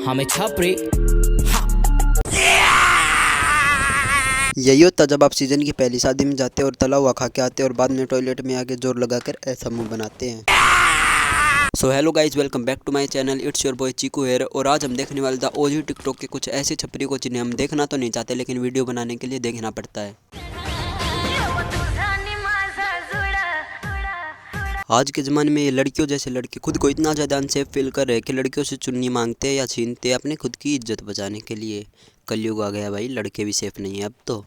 हमें छपरी। यही होता जब आप सीजन की पहली शादी में जाते और तला हुआ खा के आते और बाद में टॉयलेट में आके जोर लगाकर ऐसा मुंह बनाते हैं। So hello guys, welcome back to my channel. It's your boy Cheeku here. और आज हम देखने वाले था ओजी टिकटॉक के कुछ ऐसी छपरी को जिन्हें हम देखना तो नहीं चाहते, लेकिन वीडियो बनाने के लिए देखना पड़ता है। आज के ज़माने में ये लड़कियों जैसे लड़के खुद को इतना ज़्यादा अनसेफ फील कर रहे हैं कि लड़कियों से चुन्नी मांगते हैं या छीनते हैं अपने खुद की इज्जत बचाने के लिए। कलयुग आ गया भाई, लड़के भी सेफ नहीं है अब तो।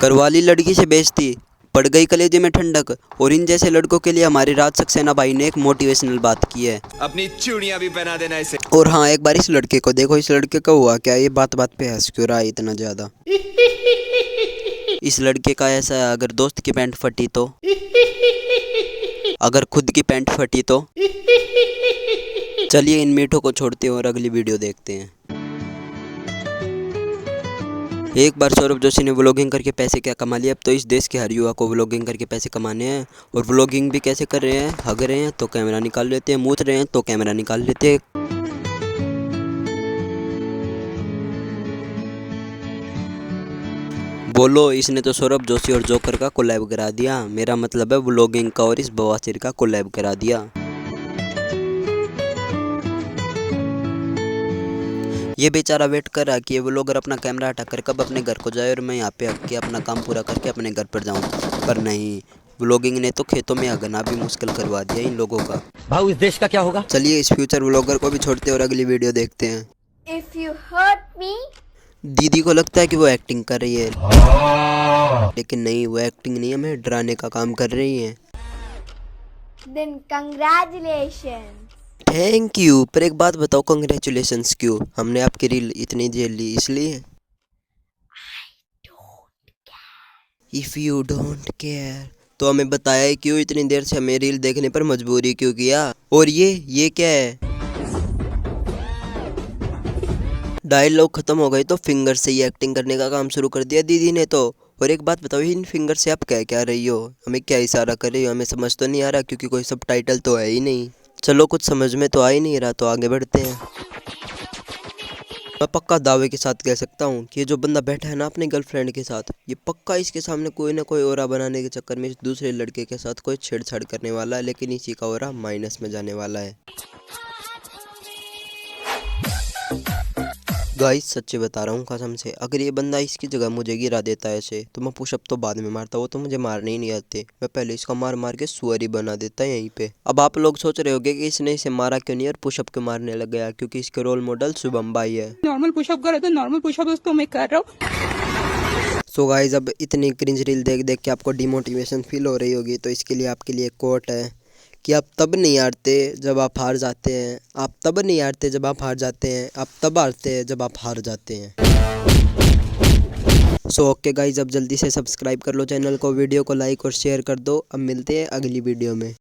करवाली लड़की से बेइज्जती, पड़ गई कलेजे में ठंडक। और इन जैसे लड़कों के लिए हमारे राज सक्सेना भाई ने एक मोटिवेशनल बात की है। अपनी चूड़ियां भी पहना देना इसे। और हाँ, एक बार इस लड़के को देखो, इस लड़के का हुआ क्या, ये बात बात पे हंस क्यों रहा है इतना ज्यादा। इस लड़के का ऐसा है, अगर दोस्त की पैंट फटी तो, अगर खुद की पैंट फटी तो। चलिए इन मीठों को छोड़ते हैं और अगली वीडियो देखते हैं। एक बार सौरभ जोशी ने व्लॉगिंग करके पैसे क्या कमा लिए। अब तो इस देश के हर युवा को व्लॉगिंग करके पैसे कमाने हैं। और व्लॉगिंग भी कैसे कर रहे हैं, हग रहे हैं तो कैमरा निकाल लेते हैं, मूत रहे हैं तो कैमरा निकाल लेते हैं। बोलो, इसने तो सौरभ जोशी और जोकर का कोलैब करा दिया। मेरा मतलब है व्लॉगिंग का और इस बवासीर का कोलैब करा दिया। ये बेचारा वेट कर रहा कि ये व्लॉगर अपना कैमरा हटाकर कब अपने घर को जाए और मैं यहाँ पे हक के अपना काम पूरा करके अपने घर पर जाऊँ। पर नहीं, व्लॉगिंग ने तो खेतों में हगना भी मुश्किल करवा दिया इन लोगों का। भाऊ, इस देश का क्या होगा? चलिए इस फ्यूचर व्लॉगर को भी छोड़ते और अगली वीडियो देखते हैं। If you hurt me, दीदी को लगता है कि वो एक्टिंग कर रही है, लेकिन नहीं, वो एक्टिंग नहीं, हमें डराने का काम कर रही है। then congratulations. Thank you. पर एक बात बताओ, कंग्रेचुलेशंस क्यों? हमने आपकी रील इतनी झेल ली इसलिए? इफ़ यू डोंट केयर तो हमें बताया ही क्यों? इतनी देर से हमें रील देखने पर मजबूरी क्यों किया? और ये क्या है? डायलॉग खत्म हो गए तो फिंगर से ही एक्टिंग करने का काम शुरू कर दिया दीदी ने तो। और एक बात बताओ, इन फिंगर से आप क्या क्या रही हो? हमें क्या इशारा कर रही हो? हमें समझ तो नहीं आ रहा, क्योंकि कोई सब टाइटल तो है ही नहीं। चलो कुछ समझ में तो आ ही नहीं रहा, तो आगे बढ़ते हैं। मैं पक्का दावे के साथ कह सकता हूँ कि ये जो बंदा बैठा है ना अपने गर्लफ्रेंड के साथ, ये पक्का इसके सामने कोई ना कोई ऑरा बनाने के चक्कर में इस दूसरे लड़के के साथ कोई छेड़छाड़ करने वाला है, लेकिन इसी का ऑरा माइनस में जाने वाला है। गाइस सच्ची बता रहा हूँ कसम से, अगर ये बंदा इसकी जगह मुझे गिरा देता है ऐसे, तो मैं पुशअप तो बाद में मारता, वो तो मुझे मारने ही नहीं आते। मैं पहले इसका मार मार के सुअर ही बना देता यहीं पे। अब आप लोग सोच रहे होंगे कि इसने इसे मारा क्यों नहीं और पुशअप क्यों मारने लग गया, क्योंकि इसके रोल मॉडल शुभम भाई है। नॉर्मल पुशअप करो तो नॉर्मल पुशअप तो मैं कर रहा हूँ। सो गाइस, अब इतनी क्रिंज रील देख देख के आपको डिमोटिवेशन फील हो रही होगी, तो इसके लिए आपके लिए कोट है कि आप तब नहीं हारते जब आप हार जाते हैं, आप तब नहीं हारते जब आप हार जाते हैं, आप तब हारते हैं जब आप हार जाते हैं। सो ओके गाइज, अब जल्दी से सब्सक्राइब कर लो चैनल को, वीडियो को लाइक और शेयर कर दो। अब मिलते हैं अगली वीडियो में।